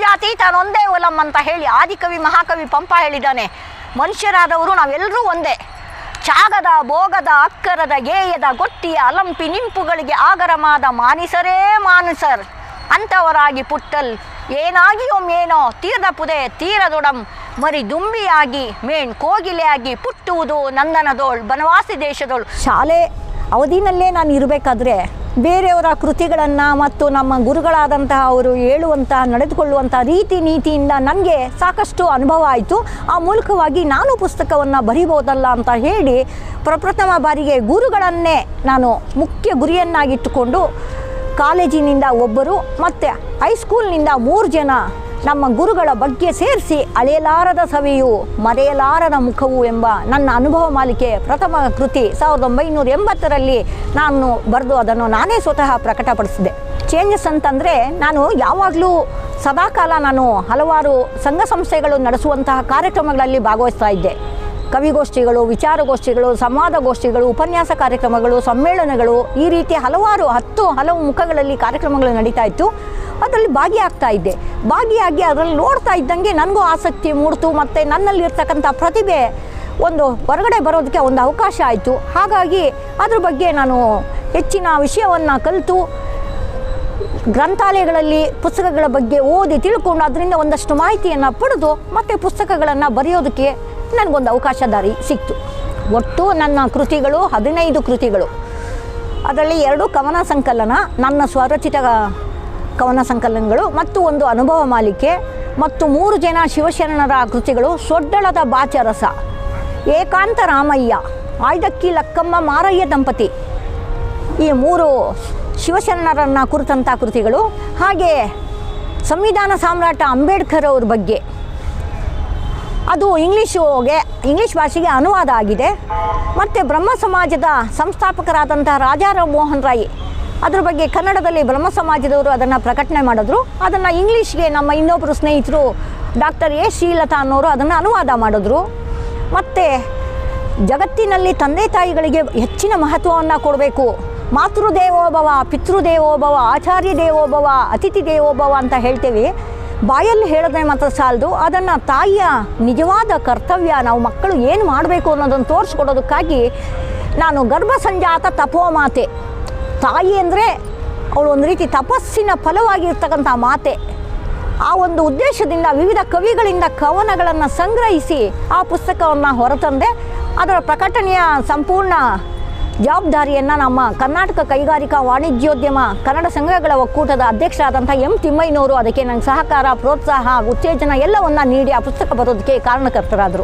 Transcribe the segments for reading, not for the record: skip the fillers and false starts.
ಜಾತಿ ತಾನೊಂದೇ ಒಲಂ ಅಂತ ಹೇಳಿ ಆದಿಕವಿ ಮಹಾಕವಿ ಪಂಪ ಹೇಳಿದ್ದಾನೆ. ಮನುಷ್ಯರಾದವರು ನಾವೆಲ್ಲರೂ ಒಂದೇ. ಚಾಗದ ಭೋಗದ ಅಕ್ಕರದ ಗೇಯದ ಗೊಟ್ಟಿಯ ಅಲಂಪಿ ನಿಂಪುಗಳಿಗೆ ಆಗರಮಾದ ಮಾನಿಸರೇ ಮಾನಿಸರ್ ಅಂಥವರಾಗಿ ಪುಟ್ಟಲ್ ಏನಾಗಿಯೊಮ್ಮೇನೋ ತೀರದ ಪುದೆ ತೀರದೊಡಂ ಮರಿ ದುಂಬಿಯಾಗಿ ಮೇಣ್ ಕೋಗಿಲೆಯಾಗಿ ಪುಟ್ಟುವುದು ನಂದನದೋಳ್ ಬನವಾಸಿ ದೇಶದೋಳು. ಶಾಲೆ ಅವಧಿನಲ್ಲೇ ನಾನು ಇರಬೇಕಾದ್ರೆ ಬೇರೆಯವರ ಕೃತಿಗಳನ್ನು ಮತ್ತು ನಮ್ಮ ಗುರುಗಳಾದಂತಹ ಅವರು ಹೇಳುವಂತಹ ನಡೆದುಕೊಳ್ಳುವಂಥ ರೀತಿ ನೀತಿಯಿಂದ ನನಗೆ ಸಾಕಷ್ಟು ಅನುಭವ ಆಯಿತು. ಆ ಮೂಲಕವಾಗಿ ನಾನು ಪುಸ್ತಕವನ್ನು ಬರಿಬೋದಲ್ಲ ಅಂತ ಹೇಳಿ ಪ್ರಪ್ರಥಮ ಬಾರಿಗೆ ಗುರುಗಳನ್ನೇ ನಾನು ಮುಖ್ಯ ಗುರಿಯನ್ನಾಗಿಟ್ಟುಕೊಂಡು ಕಾಲೇಜಿನಿಂದ ಒಬ್ಬರು ಮತ್ತು ಹೈಸ್ಕೂಲ್ನಿಂದ 3 ಜನ ನಮ್ಮ ಗುರುಗಳ ಬಗ್ಗೆ ಸೇರಿಸಿ ಅಳೆಯಲಾರದ ಸವಿಯು ಮರೆಯಲಾರದ ಮುಖವು ಎಂಬ ನನ್ನ ಅನುಭವ ಮಾಲಿಕೆ ಪ್ರಥಮ ಕೃತಿ 1980ರಲ್ಲಿ ನಾನು ಬರೆದು ಅದನ್ನು ನಾನೇ ಸ್ವತಃ ಪ್ರಕಟಪಡಿಸಿದೆ. ಚೇಂಜಸ್ ಅಂತಂದರೆ ನಾನು ಯಾವಾಗಲೂ ಸದಾಕಾಲ ನಾನು ಹಲವಾರು ಸಂಘ ಸಂಸ್ಥೆಗಳು ನಡೆಸುವಂತಹ ಕಾರ್ಯಕ್ರಮಗಳಲ್ಲಿ ಭಾಗವಹಿಸ್ತಾ ಇದ್ದೆ. ಕವಿಗೋಷ್ಠಿಗಳು, ವಿಚಾರಗೋಷ್ಠಿಗಳು, ಸಂವಾದಗೋಷ್ಠಿಗಳು, ಉಪನ್ಯಾಸ ಕಾರ್ಯಕ್ರಮಗಳು, ಸಮ್ಮೇಳನಗಳು, ಈ ರೀತಿ ಹಲವು ಮುಖಗಳಲ್ಲಿ ಕಾರ್ಯಕ್ರಮಗಳು ನಡೀತಾ ಇತ್ತು. ಅದರಲ್ಲಿ ಭಾಗಿಯಾಗ್ತಾ ಇದ್ದೆ. ಭಾಗಿಯಾಗಿ ಅದರಲ್ಲಿ ನೋಡ್ತಾ ಇದ್ದಂಗೆ ನನಗೂ ಆಸಕ್ತಿ ಮೂಡಿತು ಮತ್ತು ನನ್ನಲ್ಲಿರ್ತಕ್ಕಂಥ ಪ್ರತಿಭೆ ಒಂದು ಹೊರಗಡೆ ಬರೋದಕ್ಕೆ ಒಂದು ಅವಕಾಶ ಆಯಿತು. ಹಾಗಾಗಿ ಅದ್ರ ಬಗ್ಗೆ ನಾನು ಹೆಚ್ಚಿನ ವಿಷಯವನ್ನು ಕಲಿತು ಗ್ರಂಥಾಲಯಗಳಲ್ಲಿ ಪುಸ್ತಕಗಳ ಬಗ್ಗೆ ಓದಿ ತಿಳ್ಕೊಂಡು ಅದರಿಂದ ಒಂದಷ್ಟು ಮಾಹಿತಿಯನ್ನು ಪಡೆದು ಮತ್ತು ಪುಸ್ತಕಗಳನ್ನು ಬರೆಯೋದಕ್ಕೆ ನನಗೊಂದು ಅವಕಾಶ ದಾರಿ ಸಿಕ್ತು. ಒಟ್ಟು ನನ್ನ ಕೃತಿಗಳು 15 ಕೃತಿಗಳು. ಅದರಲ್ಲಿ 2 ಕವನ ಸಂಕಲನ, ನನ್ನ ಸ್ವರಚಿತ ಕವನ ಸಂಕಲನಗಳು ಮತ್ತು ಒಂದು ಅನುಭವ ಮಾಲಿಕೆ ಮತ್ತು 3 ಜನ ಶಿವಶರಣರ ಕೃತಿಗಳು, ಸೊಡ್ಡಳದ ಬಾಚರಸ, ಏಕಾಂತ ರಾಮಯ್ಯ, ಆಯ್ದಕ್ಕಿ ಲಕ್ಕಮ್ಮ ಮಾರಯ್ಯ ದಂಪತಿ, ಈ 3 ಶಿವಶರಣರನ್ನು ಕುರಿತಂಥ ಕೃತಿಗಳು. ಹಾಗೆ ಸಂವಿಧಾನ ಸಾಮ್ರಾಟ ಅಂಬೇಡ್ಕರ್ ಅವ್ರ ಬಗ್ಗೆ ಅದು ಇಂಗ್ಲೀಷ್ ಭಾಷೆಗೆ ಅನುವಾದ ಆಗಿದೆ. ಮತ್ತು ಬ್ರಹ್ಮ ಸಮಾಜದ ಸಂಸ್ಥಾಪಕರಾದಂಥ ರಾಜಾರಾಮ್ ಮೋಹನ್ ರಾಯ್ ಅದ್ರ ಬಗ್ಗೆ ಕನ್ನಡದಲ್ಲಿ ಬ್ರಹ್ಮ ಸಮಾಜದವರು ಅದನ್ನು ಪ್ರಕಟಣೆ ಮಾಡಿದ್ರು. ಅದನ್ನು ಇಂಗ್ಲೀಷ್ಗೆ ನಮ್ಮ ಇನ್ನೊಬ್ಬರು ಸ್ನೇಹಿತರು ಡಾಕ್ಟರ್ ಎ ಶ್ರೀಲತಾ ಅನ್ನೋರು ಅದನ್ನು ಅನುವಾದ ಮಾಡಿದ್ರು. ಮತ್ತು ಜಗತ್ತಿನಲ್ಲಿ ತಂದೆ ತಾಯಿಗಳಿಗೆ ಹೆಚ್ಚಿನ ಮಹತ್ವವನ್ನು ಕೊಡಬೇಕು. ಮಾತೃದೇವೋಭವ, ಪಿತೃದೇವೋಭವ, ಆಚಾರ್ಯ ದೇವೋಭವ, ಅತಿಥಿ ದೇವೋಭವ ಅಂತ ಹೇಳ್ತೇವೆ. ಬಾಯಲ್ಲಿ ಹೇಳಿದ್ರೆ ಮಾತ್ರ ಸಾಲದು, ಅದನ್ನು ತಾಯಿಯ ನಿಜವಾದ ಕರ್ತವ್ಯ, ನಾವು ಮಕ್ಕಳು ಏನು ಮಾಡಬೇಕು ಅನ್ನೋದನ್ನು ತೋರಿಸ್ಕೊಡೋದಕ್ಕಾಗಿ ನಾನು ಗರ್ಭಸಂಜಾತ ತಪೋಮಾತೆ, ತಾಯಿ ಅಂದರೆ ಅವಳು ಒಂದು ರೀತಿ ತಪಸ್ಸಿನ ಫಲವಾಗಿರ್ತಕ್ಕಂಥ ಮಾತೆ. ಆ ಒಂದು ಉದ್ದೇಶದಿಂದ ವಿವಿಧ ಕವಿಗಳಿಂದ ಕವನಗಳನ್ನು ಸಂಗ್ರಹಿಸಿ ಆ ಪುಸ್ತಕವನ್ನು ಹೊರತಂದೆ. ಅದರ ಪ್ರಕಟಣೆಯ ಸಂಪೂರ್ಣ ಜವಾಬ್ದಾರಿಯನ್ನು ನಮ್ಮ ಕರ್ನಾಟಕ ಕೈಗಾರಿಕಾ ವಾಣಿಜ್ಯೋದ್ಯಮ ಕನ್ನಡ ಸಂಘಗಳ ಒಕ್ಕೂಟದ ಅಧ್ಯಕ್ಷರಾದಂಥ ಎಂ ತಿಮ್ಮಯ್ಯನವರು ಅದಕ್ಕೆ ನಂಗೆ ಸಹಕಾರ, ಪ್ರೋತ್ಸಾಹ, ಉತ್ತೇಜನ ಎಲ್ಲವನ್ನು ನೀಡಿ ಆ ಪುಸ್ತಕ ಬರೋದಕ್ಕೆ ಕಾರಣಕರ್ತರಾದರು.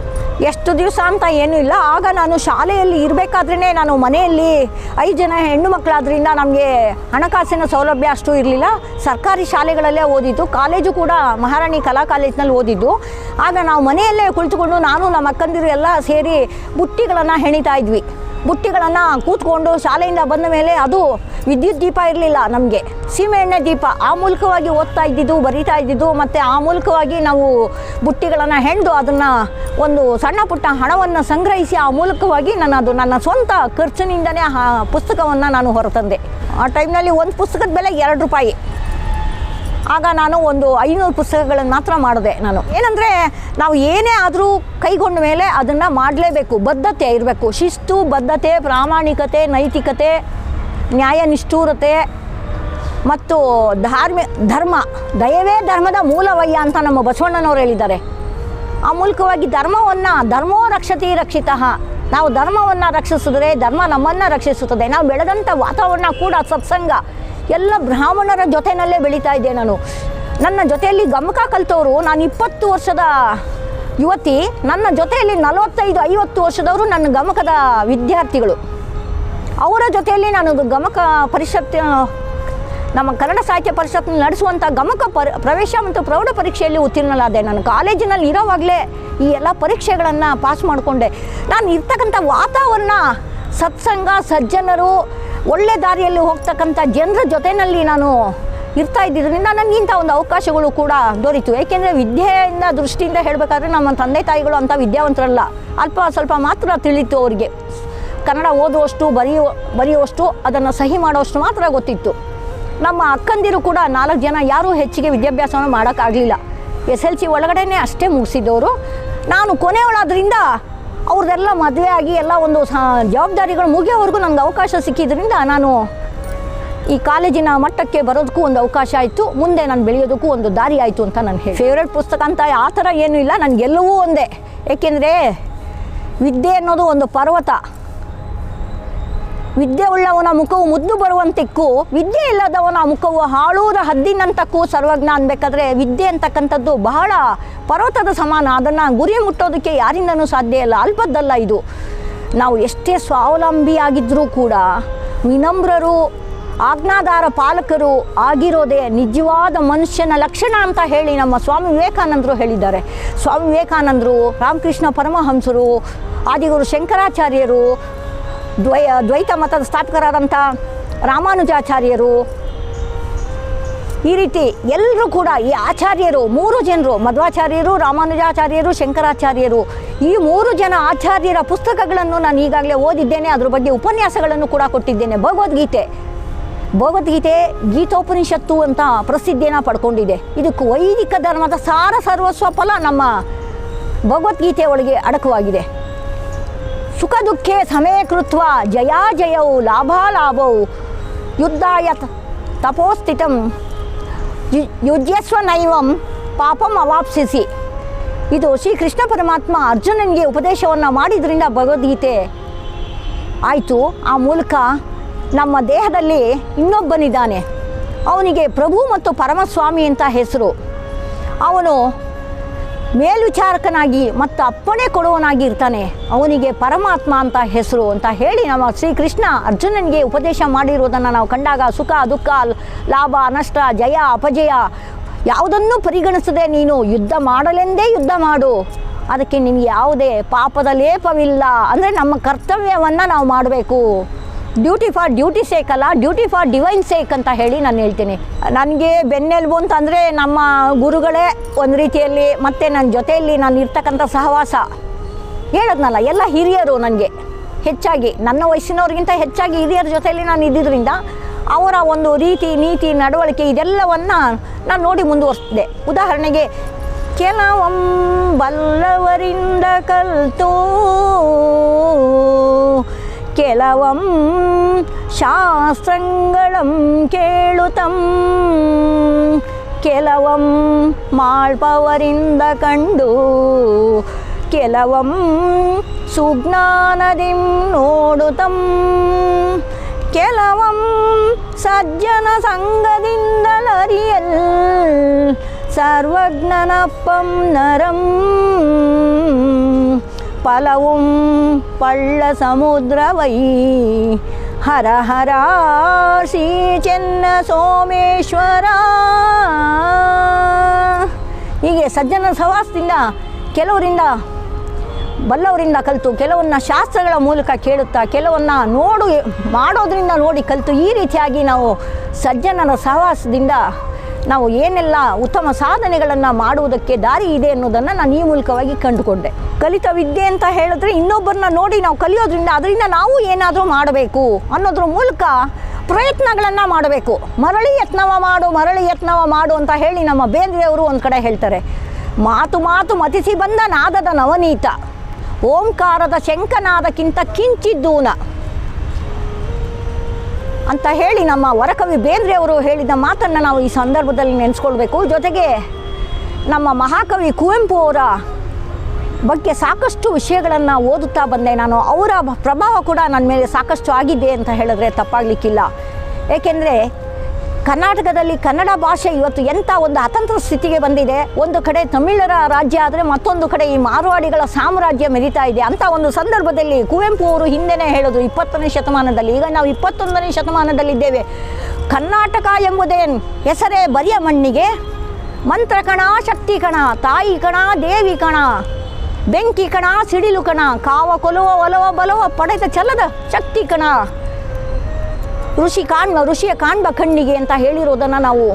ಎಷ್ಟು ದಿವಸ ಅಂತ ಏನೂ ಇಲ್ಲ. ಆಗ ನಾನು ಶಾಲೆಯಲ್ಲಿ ಇರಬೇಕಾದ್ರೇ ನಾನು ಮನೆಯಲ್ಲಿ 5 ಜನ ಹೆಣ್ಣು ಮಕ್ಕಳಾದ್ರಿಂದ ನಮಗೆ ಹಣಕಾಸಿನ ಸೌಲಭ್ಯ ಅಷ್ಟು ಇರಲಿಲ್ಲ. ಸರ್ಕಾರಿ ಶಾಲೆಗಳಲ್ಲೇ ಓದಿದ್ದು, ಕಾಲೇಜು ಕೂಡ ಮಹಾರಾಣಿ ಕಲಾ ಕಾಲೇಜಿನಲ್ಲಿ ಓದಿದ್ದು. ಆಗ ನಾವು ಮನೆಯಲ್ಲೇ ಕುಳಿತುಕೊಂಡು ನಾನು ನಮ್ಮ ಅಕ್ಕಂದಿರು ಎಲ್ಲ ಸೇರಿ ಬುಟ್ಟಿಗಳನ್ನು ಹೆಣಿತಾ ಇದ್ವಿ. ಬುಟ್ಟಿಗಳನ್ನು ಕೂತ್ಕೊಂಡು ಶಾಲೆಯಿಂದ ಬಂದ ಮೇಲೆ ಅದು ವಿದ್ಯುತ್ ದೀಪ ಇರಲಿಲ್ಲ, ನಮಗೆ ಸೀಮೆಎಣ್ಣೆ ದೀಪ, ಆ ಮೂಲಕವಾಗಿ ಓದ್ತಾ ಇದ್ದಿದ್ದು, ಬರಿತಾ ಇದ್ದಿದ್ದು. ಮತ್ತು ಆ ಮೂಲಕವಾಗಿ ನಾವು ಬುಟ್ಟಿಗಳನ್ನು ಹೆಣೆದು ಅದನ್ನು ಒಂದು ಸಣ್ಣ ಪುಟ್ಟ ಹಣವನ್ನು ಸಂಗ್ರಹಿಸಿ ಆ ಮೂಲಕವಾಗಿ ನನ್ನ ಸ್ವಂತ ಖರ್ಚಿನಿಂದನೇ ಆ ಪುಸ್ತಕವನ್ನು ನಾನು ಹೊರತಂದೆ. ಆ ಟೈಮ್ನಲ್ಲಿ ಒಂದು ಪುಸ್ತಕದ ಬೆಲೆ 2 ರೂಪಾಯಿ. ಆಗ ನಾನು ಒಂದು 500 ಪುಸ್ತಕಗಳನ್ನು ಮಾತ್ರ ಮಾಡಿದೆ. ನಾನು ಏನಂದರೆ ನಾವು ಏನೇ ಆದರೂ ಕೈಗೊಂಡ ಮೇಲೆ ಅದನ್ನು ಮಾಡಲೇಬೇಕು, ಬದ್ಧತೆ ಇರಬೇಕು. ಶಿಸ್ತು, ಬದ್ಧತೆ, ಪ್ರಾಮಾಣಿಕತೆ, ನೈತಿಕತೆ, ನ್ಯಾಯ ನಿಷ್ಠೂರತೆ ಮತ್ತು ಧರ್ಮ, ದಯವೇ ಧರ್ಮದ ಮೂಲವಯ್ಯ ಅಂತ ನಮ್ಮ ಬಸವಣ್ಣನವರು ಹೇಳಿದ್ದಾರೆ. ಆ ಮೂಲಕವಾಗಿ ಧರ್ಮೋ ರಕ್ಷತಿ ರಕ್ಷಿತಃ, ನಾವು ಧರ್ಮವನ್ನು ರಕ್ಷಿಸಿದ್ರೆ ಧರ್ಮ ನಮ್ಮನ್ನು ರಕ್ಷಿಸುತ್ತದೆ. ನಾವು ಬೆಳೆದಂಥ ವಾತಾವರಣ ಕೂಡ ಸತ್ಸಂಗ, ಎಲ್ಲ ಬ್ರಾಹ್ಮಣರ ಜೊತೆಯಲ್ಲೇ ಬೆಳೀತಾ ಇದ್ದೆ ನಾನು. ನನ್ನ ಜೊತೆಯಲ್ಲಿ ಗಮಕ ಕಲಿತವರು, ನಾನು 20 ವರ್ಷದ ಯುವತಿ, ನನ್ನ ಜೊತೆಯಲ್ಲಿ 45-50 ವರ್ಷದವರು ನನ್ನ ಗಮಕದ ವಿದ್ಯಾರ್ಥಿಗಳು. ಅವರ ಜೊತೆಯಲ್ಲಿ ನಾನು ಗಮಕ ಪರಿಷತ್, ನಮ್ಮ ಕನ್ನಡ ಸಾಹಿತ್ಯ ಪರಿಷತ್ ನಡೆಸುವಂಥ ಗಮಕ ಪ್ರವೇಶ ಮತ್ತು ಪ್ರೌಢ ಪರೀಕ್ಷೆಯಲ್ಲಿ ಉತ್ತೀರ್ಣಲಾದೆ. ನಾನು ಕಾಲೇಜಿನಲ್ಲಿ ಇರೋವಾಗಲೇ ಈ ಎಲ್ಲ ಪರೀಕ್ಷೆಗಳನ್ನು ಪಾಸ್ ಮಾಡಿಕೊಂಡೆ. ನಾನು ಇರ್ತಕ್ಕಂಥ ವಾತಾವರಣ, ಸತ್ಸಂಗ, ಸಜ್ಜನರು, ಒಳ್ಳೆ ದಾರಿಯಲ್ಲಿ ಹೋಗ್ತಕ್ಕಂಥ ಜನರ ಜೊತೆಯಲ್ಲಿ ನಾನು ಇರ್ತಾ ಇದ್ದಿದ್ದರಿಂದ ನನಗೆ ಇಂಥ ಒಂದು ಅವಕಾಶಗಳು ಕೂಡ ದೊರೀತು. ಏಕೆಂದರೆ ವಿದ್ಯೆಯಿಂದ ದೃಷ್ಟಿಯಿಂದ ಹೇಳಬೇಕಾದ್ರೆ ನಮ್ಮ ತಂದೆ ತಾಯಿಗಳು ಅಂಥ ವಿದ್ಯಾವಂತರಲ್ಲ, ಅಲ್ಪ ಸ್ವಲ್ಪ ಮಾತ್ರ ತಿಳಿತು ಅವರಿಗೆ. ಕನ್ನಡ ಓದುವಷ್ಟು, ಬರೆಯುವಷ್ಟು, ಅದನ್ನು ಸಹಿ ಮಾಡುವಷ್ಟು ಮಾತ್ರ ಗೊತ್ತಿತ್ತು. ನಮ್ಮ ಅಕ್ಕಂದಿರು ಕೂಡ 4 ಜನ ಯಾರೂ ಹೆಚ್ಚಿಗೆ ವಿದ್ಯಾಭ್ಯಾಸವನ್ನು ಮಾಡೋಕ್ಕಾಗಲಿಲ್ಲ. SLC ಒಳಗಡೆನೇ ಅಷ್ಟೇ ಮುಗಿಸಿದ್ದವರು. ನಾನು ಕೊನೆಯವಳಾದ್ರಿಂದ ಅವ್ರದ್ದೆಲ್ಲ ಮದುವೆ ಆಗಿ ಎಲ್ಲ ಒಂದು ಜವಾಬ್ದಾರಿಗಳು ಮುಗಿಯೋವರೆಗೂ ನನಗೆ ಅವಕಾಶ ಸಿಕ್ಕಿದ್ರಿಂದ ನಾನು ಈ ಕಾಲೇಜಿನ ಮಟ್ಟಕ್ಕೆ ಬರೋದಕ್ಕೂ ಒಂದು ಅವಕಾಶ ಆಯಿತು. ಮುಂದೆ ನಾನು ಬೆಳೆಯೋದಕ್ಕೂ ಒಂದು ದಾರಿ ಆಯಿತು ಅಂತ ನಾನು ಹೇಳಿ. ಫೇವ್ರೇಟ್ ಪುಸ್ತಕ ಅಂತ ಆ ಥರ ಏನೂ ಇಲ್ಲ, ನನಗೆಲ್ಲವೂ ಒಂದೇ. ಏಕೆಂದರೆ ವಿದ್ಯೆ ಅನ್ನೋದು ಒಂದು ಪರ್ವತ. ವಿದ್ಯೆ ಉಳ್ಳವನ ಮುಖವು ಮುದ್ದು ಬರುವಂತಿಕ್ಕು, ವಿದ್ಯೆ ಇಲ್ಲದವನ ಮುಖವು ಹಾಳೂರ ಹದ್ದಿನಂತಕ್ಕೂ ಸರ್ವಜ್ಞ ಅನ್ಬೇಕಾದ್ರೆ ವಿದ್ಯೆ ಅಂತಕ್ಕಂಥದ್ದು ಬಹಳ ಪರ್ವತದ ಸಮಾನ. ಅದನ್ನು ಗುರಿ ಮುಟ್ಟೋದಕ್ಕೆ ಯಾರಿಂದನೂ ಸಾಧ್ಯ ಇಲ್ಲ, ಅಲ್ಪದ್ದಲ್ಲ ಇದು. ನಾವು ಎಷ್ಟೇ ಸ್ವಾವಲಂಬಿಯಾಗಿದ್ದರೂ ಕೂಡ ವಿನಮ್ರರು, ಆಜ್ಞಾಧಾರ ಪಾಲಕರು ಆಗಿರೋದೇ ನಿಜವಾದ ಮನುಷ್ಯನ ಲಕ್ಷಣ ಅಂತ ಹೇಳಿ ನಮ್ಮ ಸ್ವಾಮಿ ವಿವೇಕಾನಂದರು ಹೇಳಿದ್ದಾರೆ. ಸ್ವಾಮಿ ವಿವೇಕಾನಂದರು, ರಾಮಕೃಷ್ಣ ಪರಮಹಂಸರು, ಆದಿಗುರು ಶಂಕರಾಚಾರ್ಯರು, ದ್ವೈತ ಮತದ ಸ್ಥಾಪಕರಾದಂಥ ರಾಮಾನುಜಾಚಾರ್ಯರು, ಈ ರೀತಿ ಎಲ್ಲರೂ ಕೂಡ ಈ ಆಚಾರ್ಯರು 3 ಜನರು, ಮಧ್ವಾಚಾರ್ಯರು, ರಾಮಾನುಜಾಚಾರ್ಯರು, ಶಂಕರಾಚಾರ್ಯರು, ಈ 3 ಜನ ಆಚಾರ್ಯರ ಪುಸ್ತಕಗಳನ್ನು ನಾನು ಈಗಾಗಲೇ ಓದಿದ್ದೇನೆ. ಅದ್ರ ಬಗ್ಗೆ ಉಪನ್ಯಾಸಗಳನ್ನು ಕೂಡ ಕೊಟ್ಟಿದ್ದೇನೆ. ಭಗವದ್ಗೀತೆ ಗೀತೋಪನಿಷತ್ತು ಅಂತ ಪ್ರಸಿದ್ಧಿಯನ್ನು ಪಡ್ಕೊಂಡಿದೆ. ಇದಕ್ಕೆ ವೈದಿಕ ಧರ್ಮದ ಸಾರ ಸರ್ವಸ್ವ ಫಲ ನಮ್ಮ ಭಗವದ್ಗೀತೆ ಒಳಗೆ ಅಡಕವಾಗಿದೆ. ಸುಖ ದುಃಖೇ ಸಮೇ ಕೃತ್ವ ಜಯಾಜಯೌ ಲಾಭಾಲಾಭೌ ಯುದ್ಧಾಯ ತಪೋಸ್ಥಿತಂ ಯುಜ್ಯಸ್ವ ನೈವಂ ಪಾಪಂ ಅವಾಪ್ಸಿಸಿ. ಇದು ಶ್ರೀಕೃಷ್ಣ ಪರಮಾತ್ಮ ಅರ್ಜುನನಿಗೆ ಉಪದೇಶವನ್ನು ಮಾಡಿದ್ರಿಂದ ಭಗವದ್ಗೀತೆ ಆಯಿತು. ಆ ಮೂಲಕ ನಮ್ಮ ದೇಹದಲ್ಲಿ ಇನ್ನೊಬ್ಬನಿದ್ದಾನೆ, ಅವನಿಗೆ ಪ್ರಭು ಮತ್ತು ಪರಮಸ್ವಾಮಿ ಅಂತ ಹೆಸರು. ಅವನು ಮೇಲ್ವಿಚಾರಕನಾಗಿ ಮತ್ತು ಅಪ್ಪಣೆ ಕೊಡುವನಾಗಿ ಇರ್ತಾನೆ, ಅವನಿಗೆ ಪರಮಾತ್ಮ ಅಂತ ಹೆಸರು ಅಂತ ಹೇಳಿ ನಮ್ಮ ಶ್ರೀಕೃಷ್ಣ ಅರ್ಜುನನಿಗೆ ಉಪದೇಶ ಮಾಡಿರುವುದನ್ನು ನಾವು ಕಂಡಾಗ ಸುಖ ದುಃಖ ಲಾಭ ನಷ್ಟ ಜಯ ಅಪಜಯ ಯಾವುದನ್ನು ಪರಿಗಣಿಸದೆ ನೀನು ಯುದ್ಧ ಮಾಡಲೆಂದೇ ಯುದ್ಧ ಮಾಡು, ಅದಕ್ಕೆ ನಿನಗೆ ಯಾವುದೇ ಪಾಪದ ಲೇಪವಿಲ್ಲ. ಅಂದರೆ ನಮ್ಮ ಕರ್ತವ್ಯವನ್ನು ನಾವು ಮಾಡಬೇಕು. ಡ್ಯೂಟಿ ಫಾರ್ ಡ್ಯೂಟಿ ಸೇಕ್ ಅಲ್ಲ, ಡ್ಯೂಟಿ ಫಾರ್ ಡಿವೈನ್ ಸೇಕ್ ಅಂತ ಹೇಳಿ ನಾನು ಹೇಳ್ತೀನಿ. ನನಗೆ ಬೆನ್ನೆಲುಬು ಅಂತಂದರೆ ನಮ್ಮ ಗುರುಗಳೇ ಒಂದು ರೀತಿಯಲ್ಲಿ, ಮತ್ತು ನನ್ನ ಜೊತೆಯಲ್ಲಿ ನಾನು ಇರ್ತಕ್ಕಂಥ ಸಹವಾಸ ಹೇಳದ್ನಲ್ಲ, ಎಲ್ಲ ಹಿರಿಯರು. ನನಗೆ ಹೆಚ್ಚಾಗಿ ನನ್ನ ವಯಸ್ಸಿನವ್ರಿಗಿಂತ ಹೆಚ್ಚಾಗಿ ಹಿರಿಯರ ಜೊತೆಯಲ್ಲಿ ನಾನು ಇದ್ದಿದ್ದರಿಂದ ಅವರ ಒಂದು ರೀತಿ ನೀತಿ ನಡವಳಿಕೆ ಇದೆಲ್ಲವನ್ನು ನಾನು ನೋಡಿ ಮುಂದುವರಿಸಿದೆ. ಉದಾಹರಣೆಗೆ ಕೆಲವಂ ಬಲ್ಲವರಿಂದ ಕಲ್ತು ಕೆಲವಂ ಶಾಸ್ತ್ರಗಳಂ ಕೇಳುತ್ತಂ ಕೆಲವಂ ಮಾಳ್ಪವರಿಂದ ಕಂಡು ಕೆಲವಂ ಸುಜ್ಞಾನದಿಂ ನೋಡುತ್ತಂ ಕೆಲವಂ ಸಜ್ಜನ ಸಂಗದಿಂದಲರಿಯಲ್ ಸರ್ವಜ್ಞನಪ್ಪಂ ನರಂ ಫಲವುಂ ಪಳ್ಳ ಸಮುದ್ರವೈ ಹರ ಹರ ಶ್ರೀ ಚೆನ್ನ ಸೋಮೇಶ್ವರ. ಹೀಗೆ ಸಜ್ಜನ ಸಹವಾಸದಿಂದ ಕೆಲವರಿಂದ ಬಲ್ಲವರಿಂದ ಕಲಿತು, ಕೆಲವನ್ನ ಶಾಸ್ತ್ರಗಳ ಮೂಲಕ ಕೇಳುತ್ತಾ, ಕೆಲವನ್ನ ಮಾಡೋದ್ರಿಂದ ನೋಡಿ ಕಲಿತು, ಈ ರೀತಿಯಾಗಿ ನಾವು ಸಜ್ಜನರ ಸಹವಾಸದಿಂದ ನಾವು ಏನೆಲ್ಲ ಉತ್ತಮ ಸಾಧನೆಗಳನ್ನು ಮಾಡುವುದಕ್ಕೆ ದಾರಿ ಇದೆ ಅನ್ನೋದನ್ನು ನಾನು ಈ ಮೂಲಕವಾಗಿ ಕಂಡುಕೊಂಡೆ. ಕಲಿತ ವಿದ್ಯೆ ಅಂತ ಹೇಳಿದ್ರೆ ಇನ್ನೊಬ್ಬರನ್ನ ನೋಡಿ ನಾವು ಕಲಿಯೋದ್ರಿಂದ ಅದರಿಂದ ನಾವು ಏನಾದರೂ ಮಾಡಬೇಕು ಅನ್ನೋದ್ರ ಮೂಲಕ ಪ್ರಯತ್ನಗಳನ್ನು ಮಾಡಬೇಕು. ಮರಳಿ ಯತ್ನವ ಮಾಡು ಅಂತ ಹೇಳಿ ನಮ್ಮ ಬೇಂದ್ರೆಯವರು ಒಂದು ಕಡೆ ಹೇಳ್ತಾರೆ. ಮಾತು ಮಾತು ಮತಿಸಿ ಬಂದ ನಾದದ ನವನೀತ, ಓಂಕಾರದ ಶಂಖನಾದಕ್ಕಿಂತ ಕಿಂಚಿದ್ದೂನ ಅಂತ ಹೇಳಿ ನಮ್ಮ ವರಕವಿ ಬೇಂದ್ರೆಯವರು ಹೇಳಿದ ಮಾತನ್ನು ನಾವು ಈ ಸಂದರ್ಭದಲ್ಲಿ ನೆನೆಸ್ಕೊಳ್ಬೇಕು. ಜೊತೆಗೆ ನಮ್ಮ ಮಹಾಕವಿ ಕುವೆಂಪು ಅವರ ಬಗ್ಗೆ ಸಾಕಷ್ಟು ವಿಷಯಗಳನ್ನು ಓದುತ್ತಾ ಬಂದೆ ನಾನು. ಅವರ ಪ್ರಭಾವ ಕೂಡ ನನ್ನ ಮೇಲೆ ಸಾಕಷ್ಟು ಆಗಿದೆ ಅಂತ ಹೇಳಿದ್ರೆ ತಪ್ಪಾಗಲಿಕ್ಕಿಲ್ಲ. ಏಕೆಂದರೆ ಕರ್ನಾಟಕದಲ್ಲಿ ಕನ್ನಡ ಭಾಷೆ ಇವತ್ತು ಎಂಥ ಒಂದು ಅತಂತ್ರ ಸ್ಥಿತಿಗೆ ಬಂದಿದೆ. ಒಂದು ಕಡೆ ತಮಿಳರ ರಾಜ್ಯ ಆದರೆ ಮತ್ತೊಂದು ಕಡೆ ಈ ಮಾರ್ವಾಡಿಗಳ ಸಾಮ್ರಾಜ್ಯ ಮೆರೀತಾ ಇದೆ. ಅಂಥ ಒಂದು ಸಂದರ್ಭದಲ್ಲಿ ಕುವೆಂಪು ಅವರು ಹಿಂದೆನೇ ಹೇಳಿದ್ರು 20ನೇ ಶತಮಾನದಲ್ಲಿ, ಈಗ ನಾವು 21ನೇ ಶತಮಾನದಲ್ಲಿದ್ದೇವೆ. ಕರ್ನಾಟಕ ಎಂಬುದೇ ಹೆಸರೇ ಬರಿಯ ಮಣ್ಣಿಗೆ, ಮಂತ್ರ ಕಣ ಶಕ್ತಿ ಕಣ, ತಾಯಿ ಕಣ ದೇವಿ ಕಣ, ಬೆಂಕಿ ಕಣ ಸಿಡಿಲು ಕಣ, ಕಾವ ಕೊಲುವ ಒಲವ ಬಲವ ಪಡೆದ ಛಲದ ಶಕ್ತಿ ಕಣ, ಋಷಿಯ ಕಾಣ್ಬ ಕಣ್ಣಿಗೆ ಅಂತ ಹೇಳಿರೋದನ್ನು ನಾವು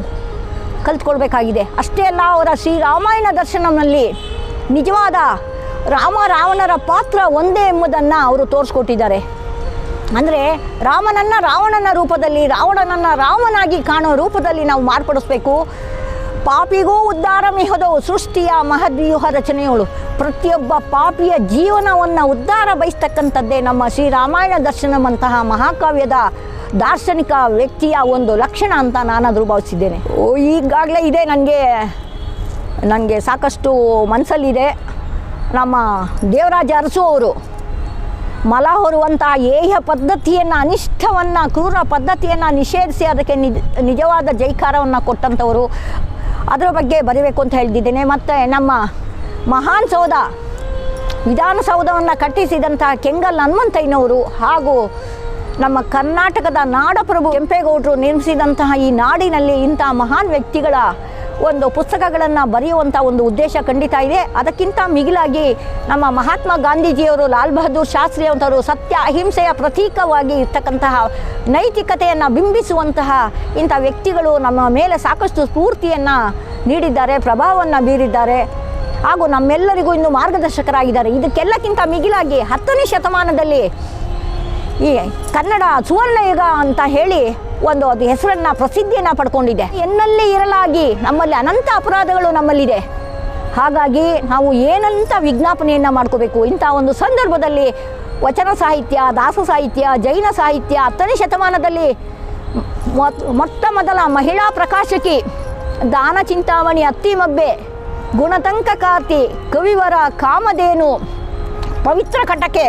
ಕಲ್ತ್ಕೊಳ್ಬೇಕಾಗಿದೆ. ಅಷ್ಟೇ ಅಲ್ಲ, ಅವರ ಶ್ರೀರಾಮಾಯಣ ದರ್ಶನಂನಲ್ಲಿ ನಿಜವಾದ ರಾಮ ರಾವಣರ ಪಾತ್ರ ಒಂದೇ ಎಂಬುದನ್ನು ಅವರು ತೋರಿಸ್ಕೊಟ್ಟಿದ್ದಾರೆ. ಅಂದರೆ ರಾಮನನ್ನು ರಾವಣನ ರೂಪದಲ್ಲಿ, ರಾವಣನನ್ನು ರಾಮನಾಗಿ ಕಾಣೋ ರೂಪದಲ್ಲಿ ನಾವು ಮಾರ್ಪಡಿಸ್ಬೇಕು. ಪಾಪಿಗೂ ಉದ್ಧಾರ ಮಿಹದೋ ಸೃಷ್ಟಿಯ ಮಹದ್ವ್ಯೂಹ ರಚನೆಗಳು. ಪ್ರತಿಯೊಬ್ಬ ಪಾಪಿಯ ಜೀವನವನ್ನು ಉದ್ಧಾರ ಬಯಸ್ತಕ್ಕಂಥದ್ದೇ ನಮ್ಮ ಶ್ರೀರಾಮಾಯಣ ದರ್ಶನಂತಹ ಮಹಾಕಾವ್ಯದ ದಾರ್ಶನಿಕ ವ್ಯಕ್ತಿಯ ಒಂದು ಲಕ್ಷಣ ಅಂತ ನಾನಾದರೂ ಭಾವಿಸಿದ್ದೇನೆ. ಈಗಾಗಲೇ ಇದೆ, ನನಗೆ ಸಾಕಷ್ಟು ಮನಸ್ಸಲ್ಲಿದೆ. ನಮ್ಮ ದೇವರಾಜ ಅರಸು ಅವರು ಮಲ ಹೊರುವಂತಹ ಏಹ್ಯ ಪದ್ಧತಿಯನ್ನು, ಅನಿಷ್ಟವನ್ನು, ಕ್ರೂರ ಪದ್ಧತಿಯನ್ನು ನಿಷೇಧಿಸಿ ಅದಕ್ಕೆ ನಿಜವಾದ ಜೈಕಾರವನ್ನು ಕೊಟ್ಟಂಥವರು. ಅದರ ಬಗ್ಗೆ ಬರೀಬೇಕು ಅಂತ ಹೇಳ್ತಿದ್ದೇನೆ. ಮತ್ತು ನಮ್ಮ ಮಹಾನ್ ಸೌಧ, ವಿಧಾನಸೌಧವನ್ನು ಕಟ್ಟಿಸಿದಂತಹ ಕೆಂಗಲ್ ಹನುಮಂತಯ್ಯನವರು ಹಾಗೂ ನಮ್ಮ ಕರ್ನಾಟಕದ ನಾಡಪ್ರಭು ಕೆಂಪೇಗೌಡರು ನಿರ್ಮಿಸಿದಂತಹ ಈ ನಾಡಿನಲ್ಲಿ ಇಂಥ ಮಹಾನ್ ವ್ಯಕ್ತಿಗಳ ಒಂದು ಪುಸ್ತಕಗಳನ್ನು ಬರೆಯುವಂಥ ಒಂದು ಉದ್ದೇಶ ಖಂಡಿತ ಇದೆ. ಅದಕ್ಕಿಂತ ಮಿಗಿಲಾಗಿ ನಮ್ಮ ಮಹಾತ್ಮ ಗಾಂಧೀಜಿಯವರು, ಲಾಲ್ ಬಹದ್ದೂರ್ ಶಾಸ್ತ್ರಿ ಅಂತವರು ಸತ್ಯ ಅಹಿಂಸೆಯ ಪ್ರತೀಕವಾಗಿ ಇರ್ತಕ್ಕಂತಹ ನೈತಿಕತೆಯನ್ನು ಬಿಂಬಿಸುವಂತಹ ಇಂಥ ವ್ಯಕ್ತಿಗಳು ನಮ್ಮ ಮೇಲೆ ಸಾಕಷ್ಟು ಸ್ಫೂರ್ತಿಯನ್ನು ನೀಡಿದ್ದಾರೆ, ಪ್ರಭಾವವನ್ನು ಬೀರಿದ್ದಾರೆ ಹಾಗೂ ನಮ್ಮೆಲ್ಲರಿಗೂ ಇನ್ನು ಮಾರ್ಗದರ್ಶಕರಾಗಿದ್ದಾರೆ. ಇದಕ್ಕೆಲ್ಲಕ್ಕಿಂತ ಮಿಗಿಲಾಗಿ 10ನೇ ಶತಮಾನದಲ್ಲಿ ಈ ಕನ್ನಡ ಸುವರ್ಣಯುಗ ಅಂತ ಹೇಳಿ ಅದು ಹೆಸರನ್ನು, ಪ್ರಸಿದ್ಧಿಯನ್ನು ಪಡ್ಕೊಂಡಿದೆ. ಎನ್ನಲ್ಲಿ ಇರಲಾಗಿ ನಮ್ಮಲ್ಲಿ ಅನಂತ ಅಪರಾಧಗಳು ನಮ್ಮಲ್ಲಿದೆ. ಹಾಗಾಗಿ ನಾವು ಏನಂತ ವಿಜ್ಞಾಪನೆಯನ್ನು ಮಾಡ್ಕೋಬೇಕು. ಇಂಥ ಒಂದು ಸಂದರ್ಭದಲ್ಲಿ ವಚನ ಸಾಹಿತ್ಯ, ದಾಸ ಸಾಹಿತ್ಯ, ಜೈನ ಸಾಹಿತ್ಯ 10ನೇ ಶತಮಾನದಲ್ಲಿ ಮೊಟ್ಟ ಮೊದಲ ಮಹಿಳಾ ಪ್ರಕಾಶಕಿ ದಾನ ಚಿಂತಾಮಣಿ ಅತ್ತಿಮಬ್ಬೆ, ಗುಣತಂಕ ಕಾರ್ತಿ, ಕವಿವರ ಕಾಮಧೇನು, ಪವಿತ್ರ ಕಟಕೆ,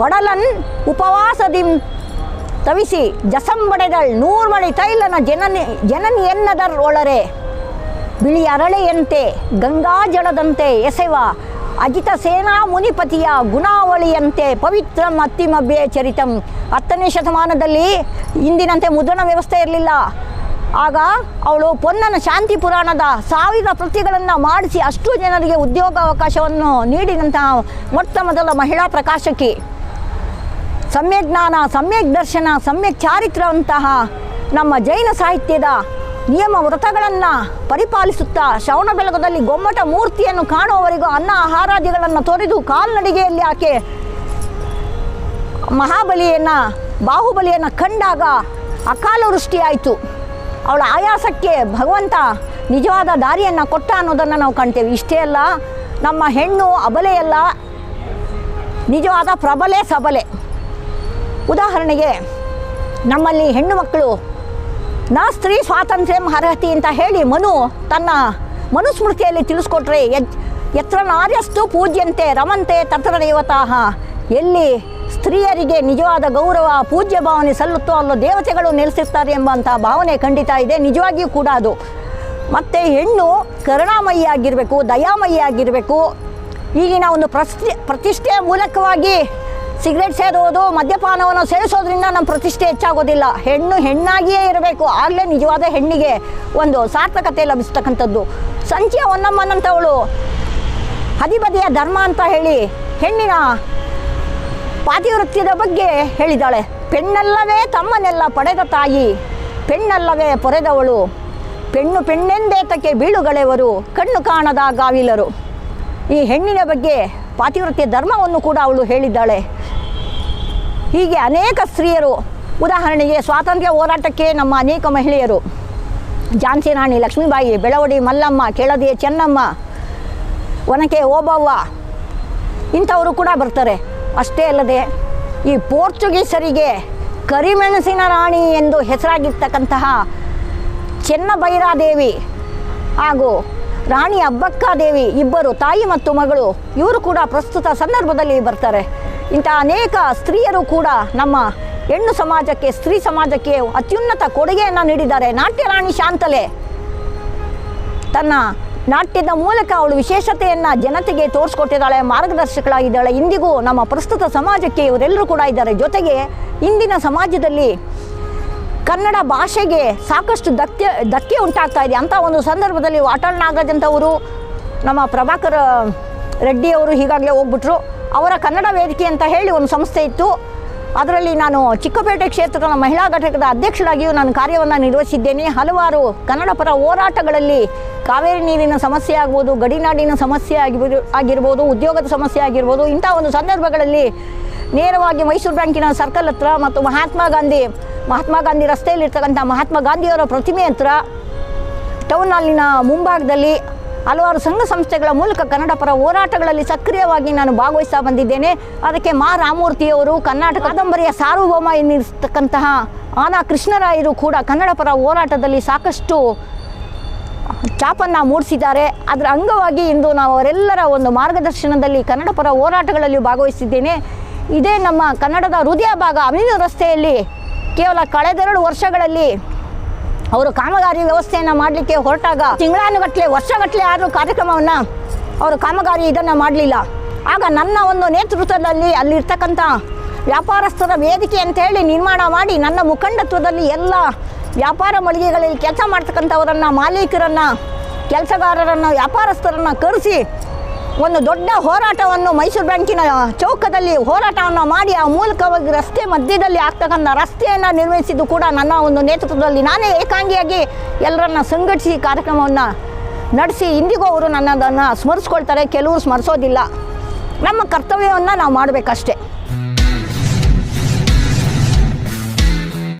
ಒಡಲನ್ ಉಪವಾಸದಿಂ ತವಿಸಿ ಜಸಂಬಡೆದಳ್ ನೂರ್ಮಳಿ ತೈಲನ ಜನನಿ ಎನ್ನದರ್ ಒಳರೆ, ಬಿಳಿ ಅರಳೆಯಂತೆ ಗಂಗಾಜಳದಂತೆ ಎಸೆವ ಅಜಿತ ಸೇನಾ ಮುನಿಪತಿಯ ಗುಣಾವಳಿಯಂತೆ ಪವಿತ್ರಂ ಅತ್ತಿಮಬ್ಬೆ ಚರಿತಂ. 10ನೇ ಶತಮಾನದಲ್ಲಿ ಇಂದಿನಂತೆ ಮುದ್ರಣ ವ್ಯವಸ್ಥೆ ಇರಲಿಲ್ಲ. ಆಗ ಅವಳು ಪೊನ್ನನ ಶಾಂತಿ ಪುರಾಣದ 1000 ಪ್ರತಿಗಳನ್ನು ಮಾಡಿಸಿ ಅಷ್ಟು ಜನರಿಗೆ ಉದ್ಯೋಗಾವಕಾಶವನ್ನು ನೀಡಿದಂತಹ ಮೊಟ್ಟ ಮೊದಲ ಮಹಿಳಾ ಪ್ರಕಾಶಕಿ. ಸಮ್ಯಕ್ ಜ್ಞಾನ, ಸಮ್ಯಕ್ ದರ್ಶನ, ಸಮ್ಯಕ್ ಚಾರಿತ್ರ್ಯವಂತಹ ನಮ್ಮ ಜೈನ ಸಾಹಿತ್ಯದ ನಿಯಮ ವ್ರತಗಳನ್ನು ಪರಿಪಾಲಿಸುತ್ತಾ ಶ್ರವಣ ಬೆಳಗದಲ್ಲಿ ಗೊಮ್ಮಟ ಮೂರ್ತಿಯನ್ನು ಕಾಣುವವರೆಗೂ ಅನ್ನ ಆಹಾರಾದಿಗಳನ್ನು ತೊರೆದು ಕಾಲ್ನಡಿಗೆಯಲ್ಲಿ ಆಕೆ ಬಾಹುಬಲಿಯನ್ನು ಕಂಡಾಗ ಅಕಾಲ ವೃಷ್ಟಿಯಾಯಿತು. ಅವಳ ಆಯಾಸಕ್ಕೆ ಭಗವಂತ ನಿಜವಾದ ದಾರಿಯನ್ನು ಕೊಟ್ಟ ಅನ್ನೋದನ್ನು ನಾವು ಕಾಣ್ತೇವೆ. ಇಷ್ಟೇ ಅಲ್ಲ, ನಮ್ಮ ಹೆಣ್ಣು ಅಬಲೆಯಲ್ಲ, ನಿಜವಾದ ಪ್ರಬಲೆ ಸಬಲೆ. ಉದಾಹರಣೆಗೆ ನಮ್ಮಲ್ಲಿ ಹೆಣ್ಣು ಮಕ್ಕಳು ನಾ ಸ್ತ್ರೀ ಸ್ವಾತಂತ್ರ್ಯಂ ಅರ್ಹತಿ ಅಂತ ಹೇಳಿ ತನ್ನ ಮನುಸ್ಮೃತಿಯಲ್ಲಿ ತಿಳಿಸ್ಕೊಟ್ರೆ, ಯತ್ರ ನಾರ್ಯಸ್ತು ಪೂಜ್ಯಂತೆ ರಮಂತೆ ತತ್ರ ದೇವತಾಃ, ಎಲ್ಲಿ ಸ್ತ್ರೀಯರಿಗೆ ನಿಜವಾದ ಗೌರವ, ಪೂಜ್ಯ ಭಾವನೆ ಸಲ್ಲುತ್ತೋ ಅಲ್ಲೋ ದೇವತೆಗಳು ನೆಲೆಸಿರ್ತಾರೆ ಎಂಬಂಥ ಭಾವನೆ ಖಂಡಿತ ಇದೆ. ನಿಜವಾಗಿಯೂ ಕೂಡ ಅದು. ಮತ್ತು ಹೆಣ್ಣು ಕರುಣಾಮಯಿ ಆಗಿರಬೇಕು, ದಯಾಮಯಿ ಆಗಿರಬೇಕು. ಈಗಿನ ಒಂದು ಪ್ರತಿಷ್ಠೆಯ ಮೂಲಕವಾಗಿ ಸಿಗರೇಟ್ ಸೇದೋದು, ಮದ್ಯಪಾನವನ್ನು ಸೇವಿಸೋದ್ರಿಂದ ನಮ್ಮ ಪ್ರತಿಷ್ಠೆ ಹೆಚ್ಚಾಗೋದಿಲ್ಲ. ಹೆಣ್ಣು ಹೆಣ್ಣಾಗಿಯೇ ಇರಬೇಕು, ಆಗಲೇ ನಿಜವಾದ ಹೆಣ್ಣಿಗೆ ಒಂದು ಸಾರ್ಥಕತೆ ಲಭಿಸ್ತಕ್ಕಂಥದ್ದು. ಸಂಚಿಯ ಹೊನ್ನಮ್ಮನಂಥವಳು ಹದಿಬದಿಯ ಧರ್ಮ ಅಂತ ಹೇಳಿ ಹೆಣ್ಣಿನ ಪಾತಿವೃತ್ಯದ ಬಗ್ಗೆ ಹೇಳಿದ್ದಾಳೆ. ಪೆಣ್ಣಲ್ಲವೇ ತಮ್ಮನೆಲ್ಲ ಪಡೆದ ತಾಯಿ, ಪೆಣ್ಣಲ್ಲವೇ ಪೊರೆದವಳು, ಪೆಣ್ಣು ಪೆಣ್ಣೆಂದೇತಕ್ಕೆ ಬೀಳುಗಳೆವರು, ಕಣ್ಣು ಕಾಣದ ಗಾವಿಲರು. ಈ ಹೆಣ್ಣಿನ ಬಗ್ಗೆ ಪಾತಿವೃತ್ಯ ಧರ್ಮವನ್ನು ಕೂಡ ಅವಳು ಹೇಳಿದ್ದಾಳೆ. ಹೀಗೆ ಅನೇಕ ಸ್ತ್ರೀಯರು, ಉದಾಹರಣೆಗೆ ಸ್ವಾತಂತ್ರ್ಯ ಹೋರಾಟಕ್ಕೆ ನಮ್ಮ ಅನೇಕ ಮಹಿಳೆಯರು, ಝಾನ್ಸಿ ರಾಣಿ ಲಕ್ಷ್ಮೀಬಾಯಿ, ಬೆಳವಡಿ ಮಲ್ಲಮ್ಮ, ಕೆಳದಿಯ ಚೆನ್ನಮ್ಮ, ಒನಕೆ ಓಬವ್ವ ಇಂಥವರು ಕೂಡ ಬರ್ತಾರೆ. ಅಷ್ಟೇ ಅಲ್ಲದೆ ಈ ಪೋರ್ಚುಗೀಸರಿಗೆ ಕರಿಮೆಣಸಿನ ರಾಣಿ ಎಂದು ಹೆಸರಾಗಿರ್ತಕ್ಕಂತಹ ಚೆನ್ನಭೈರಾದೇವಿ ಹಾಗೂ ರಾಣಿ ಅಬ್ಬಕ್ಕಾದೇವಿ ಇಬ್ಬರು ತಾಯಿ ಮತ್ತು ಮಗಳು, ಇವರು ಕೂಡ ಪ್ರಸ್ತುತ ಸಂದರ್ಭದಲ್ಲಿ ಬರ್ತಾರೆ. ಇಂಥ ಅನೇಕ ಸ್ತ್ರೀಯರು ಕೂಡ ನಮ್ಮ ಹೆಣ್ಣು ಸಮಾಜಕ್ಕೆ, ಸ್ತ್ರೀ ಸಮಾಜಕ್ಕೆ ಅತ್ಯುನ್ನತ ಕೊಡುಗೆಯನ್ನು ನೀಡಿದ್ದಾರೆ. ನಾಟ್ಯ ರಾಣಿ ಶಾಂತಲೆ ತನ್ನ ನಾಟ್ಯದ ಮೂಲಕ ಅವಳು ವಿಶೇಷತೆಯನ್ನು ಜನತೆಗೆ ತೋರಿಸ್ಕೊಟ್ಟಿದ್ದಾಳೆ, ಮಾರ್ಗದರ್ಶಕಳಾಗಿದ್ದಾಳೆ. ಇಂದಿಗೂ ನಮ್ಮ ಪ್ರಸ್ತುತ ಸಮಾಜಕ್ಕೆ ಇವರೆಲ್ಲರೂ ಕೂಡ ಇದ್ದಾರೆ. ಜೊತೆಗೆ ಇಂದಿನ ಸಮಾಜದಲ್ಲಿ ಕನ್ನಡ ಭಾಷೆಗೆ ಸಾಕಷ್ಟು ಧಕ್ಕೆ ಉಂಟಾಗ್ತಾ ಇದೆ. ಅಂಥ ಒಂದು ಸಂದರ್ಭದಲ್ಲಿ ವಾಟಾಳ್ ನಾಗರಾಜ್ ಅಂತವರು, ನಮ್ಮ ಪ್ರಭಾಕರ್ ರೆಡ್ಡಿಯವರು ಈಗಾಗಲೇ ಹೋಗ್ಬಿಟ್ರು. ಅವರ ಕನ್ನಡ ವೇದಿಕೆ ಅಂತ ಹೇಳಿ ಒಂದು ಸಂಸ್ಥೆ ಇತ್ತು. ಅದರಲ್ಲಿ ನಾನು ಚಿಕ್ಕಪೇಟೆ ಕ್ಷೇತ್ರದ ಮಹಿಳಾ ಘಟಕದ ಅಧ್ಯಕ್ಷರಾಗಿಯೂ ನಾನು ಕಾರ್ಯವನ್ನು ನಿರ್ವಹಿಸಿದ್ದೇನೆ. ಹಲವಾರು ಕನ್ನಡ ಪರ ಹೋರಾಟಗಳಲ್ಲಿ ಕಾವೇರಿ ನೀರಿನ ಸಮಸ್ಯೆ ಆಗ್ಬೋದು, ಗಡಿನಾಡಿನ ಸಮಸ್ಯೆ ಆಗಿರ್ಬೋದು, ಉದ್ಯೋಗದ ಸಮಸ್ಯೆ ಆಗಿರ್ಬೋದು, ಇಂಥ ಒಂದು ಸಂದರ್ಭಗಳಲ್ಲಿ ನೇರವಾಗಿ ಮೈಸೂರು ಬ್ಯಾಂಕಿನ ಸರ್ಕಲ್ ಹತ್ರ ಮತ್ತು ಮಹಾತ್ಮ ಗಾಂಧಿ ರಸ್ತೆಯಲ್ಲಿರ್ತಕ್ಕಂಥ ಮಹಾತ್ಮ ಗಾಂಧಿಯವರ ಪ್ರತಿಮೆ ಹತ್ರ ಟೌನ್ ಹಾಲಿನ ಮುಂಭಾಗದಲ್ಲಿ ಹಲವಾರು ಸಂಘ ಸಂಸ್ಥೆಗಳ ಮೂಲಕ ಕನ್ನಡ ಪರ ಹೋರಾಟಗಳಲ್ಲಿ ಸಕ್ರಿಯವಾಗಿ ನಾನು ಭಾಗವಹಿಸ್ತಾ ಬಂದಿದ್ದೇನೆ. ಅದಕ್ಕೆ ಮಾ ರಾಮಮೂರ್ತಿಯವರು, ಕರ್ನಾಟಕ ಕಾದಂಬರಿಯ ಸಾರ್ವಭೌಮ ಎನ್ನಿರ್ತಕ್ಕಂತಹ ಆನಾ ಕೃಷ್ಣರಾಯರು ಕೂಡ ಕನ್ನಡ ಪರ ಹೋರಾಟದಲ್ಲಿ ಸಾಕಷ್ಟು ಛಾಪನ್ನು ಮೂಡಿಸಿದ್ದಾರೆ. ಅದರ ಅಂಗವಾಗಿ ಇಂದು ನಾವು ಅವರೆಲ್ಲರ ಒಂದು ಮಾರ್ಗದರ್ಶನದಲ್ಲಿ ಕನ್ನಡ ಪರ ಹೋರಾಟಗಳಲ್ಲಿ ಭಾಗವಹಿಸಿದ್ದೇನೆ. ಇದೇ ನಮ್ಮ ಕನ್ನಡದ ಹೃದಯ ಭಾಗ ಅಮೀನು ರಸ್ತೆಯಲ್ಲಿ ಕೇವಲ ಕಳೆದೆರಡು ವರ್ಷಗಳಲ್ಲಿ ಅವರು ಕಾಮಗಾರಿ ವ್ಯವಸ್ಥೆಯನ್ನು ಮಾಡಲಿಕ್ಕೆ ಹೊರಟಾಗ ತಿಂಗಳಾನುಗಟ್ಟಲೆ ವರ್ಷಗಟ್ಟಲೆ ಆದರೂ ಕಾರ್ಯಕ್ರಮವನ್ನು ಅವರು ಕಾಮಗಾರಿ ಇದನ್ನು ಮಾಡಲಿಲ್ಲ. ಆಗ ನನ್ನ ಒಂದು ನೇತೃತ್ವದಲ್ಲಿ ಅಲ್ಲಿರ್ತಕ್ಕಂಥ ವ್ಯಾಪಾರಸ್ಥರ ವೇದಿಕೆ ಅಂತೇಳಿ ನಿರ್ಮಾಣ ಮಾಡಿ ನನ್ನ ಮುಖಂಡತ್ವದಲ್ಲಿ ಎಲ್ಲ ವ್ಯಾಪಾರ ಮಳಿಗೆಗಳಲ್ಲಿ ಕೆಲಸ ಮಾಡ್ತಕ್ಕಂಥವರನ್ನು, ಮಾಲೀಕರನ್ನು, ಕೆಲಸಗಾರರನ್ನು, ವ್ಯಾಪಾರಸ್ಥರನ್ನು ಕರೆಸಿ ಒಂದು ದೊಡ್ಡ ಹೋರಾಟವನ್ನು ಮೈಸೂರು ಬ್ಯಾಂಕಿನ ಚೌಕದಲ್ಲಿ ಹೋರಾಟವನ್ನು ಮಾಡಿ ಆ ಮೂಲಕವಾಗಿ ರಸ್ತೆ ಮಧ್ಯದಲ್ಲಿ ಆಗ್ತಕ್ಕಂಥ ರಸ್ತೆಯನ್ನು ನಿರ್ಮಿಸಿದ್ದು ಕೂಡ ನನ್ನ ಒಂದು ನೇತೃತ್ವದಲ್ಲಿ ನಾನೇ ಏಕಾಂಗಿಯಾಗಿ ಎಲ್ಲರನ್ನ ಸಂಘಟಿಸಿ ಕಾರ್ಯಕ್ರಮವನ್ನು ನಡೆಸಿ ಇಂದಿಗೂ ಅವರು ನನ್ನದನ್ನು ಸ್ಮರಿಸ್ಕೊಳ್ತಾರೆ. ಕೆಲವರು ಸ್ಮರಿಸೋದಿಲ್ಲ. ನಮ್ಮ ಕರ್ತವ್ಯವನ್ನು ನಾವು ಮಾಡಬೇಕಷ್ಟೇ.